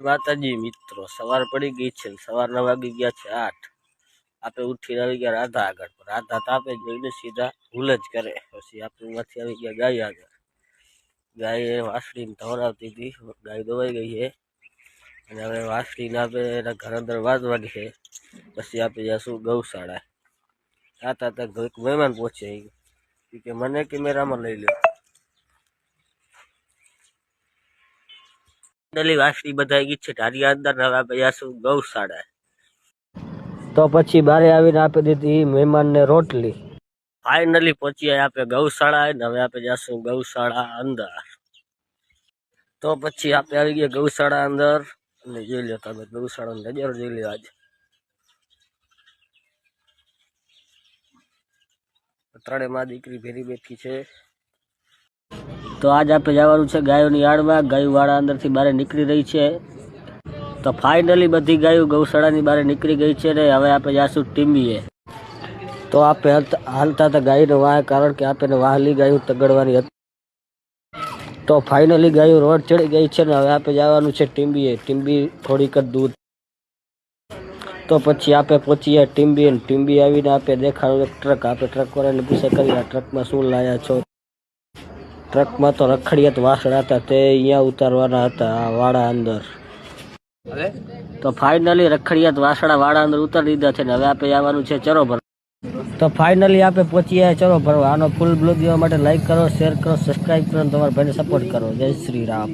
માતાજી મિત્રો, સવાર પડી ગઈ છે, સવારના વાગી ગયા છે 8। આપણે ઉઠીને આવી ગયા રાધા આગળ, રાધા તાપે જોઈને સીધા ભૂલ જ કરે। પછી આપણે માંથી આવી ગયા ગાય આગળ, ગાય વાસળીને ધવરાવતી હતી, ગાય દોવાઈ ગઈ છે અને હવે વાસળીને આપણે એના ઘર અંદર વાજવાની છે। પછી આપણે જઈશું ગૌશાળા। આતા મહેમાન પહોંચે કે મને કેમેરામાં લઈ લો। વાસળી બધાઈ ગઈ છે ઢારિયા અંદર, હવે આપણે જઈશું ગૌશાળા। તો પછી બારે આવીને આપી દીધી મહેમાનને રોટલી। ફાઇનલી પહોંચી આપણે ગૌશાળા ને હવે આપણે જઈશું ગૌશાળા અંદર। તો પછી આપણે આવી ગયા ગૌશાળા અંદર અને જોઈ લો તમે ગૌશાળાનો નજારો જોઈ લો। આજ ત્રણે માં દીકરી ભેરી બેઠી છે। તો આજ આપણે જવાનું છે ગાયોની આડમાં। ગાયો વાળા અંદરથી બહાર નીકળી રહી છે। તો ફાઇનલી બધી ગાયો ગૌશાળાની બહાર નીકળી ગઈ છે ને હવે આપણે જઈશું ટીંબીએ। તો આપણે હાલતા હતા ગાયને વાહ, કારણ કે આપણે વાહલી ગાયો તગડવાની હતી। તો ફાઇનલી ગાયો રોડ ચડી ગઈ છે ને હવે આપણે જવાનું છે ટીંબીએ। ટીંબી થોડીક જ દૂર। તો પછી આપણે પહોંચીએ ટીંબી। ટીંબી આવીને આપણે દેખાડું એક ટ્રક। આપણે ટ્રકવાળાને પૂછે કરી આ ટ્રકમાં શું લાયા છો? ટ્રકમાં તો રખડિયાત વાસણા હતા, તે અહીંયા ઉતારવાના હતા આ વાડા અંદર। તો ફાઇનલી રખડિયાત વાસણા વાડા અંદર ઉતારી દીધા છે ને હવે આપણે આવવાનું છે ચરો ભરવા। તો ફાઇનલી આપણે પહોંચી આવ્યા ચરો ભરવા। આનો ફૂલ બ્લોગ જોવા માટે લાઈક કરો, શેર કરો, સબસ્ક્રાઈબ કરો અને તમારા ભાઈને સપોર્ટ કરો। જય શ્રી રામ।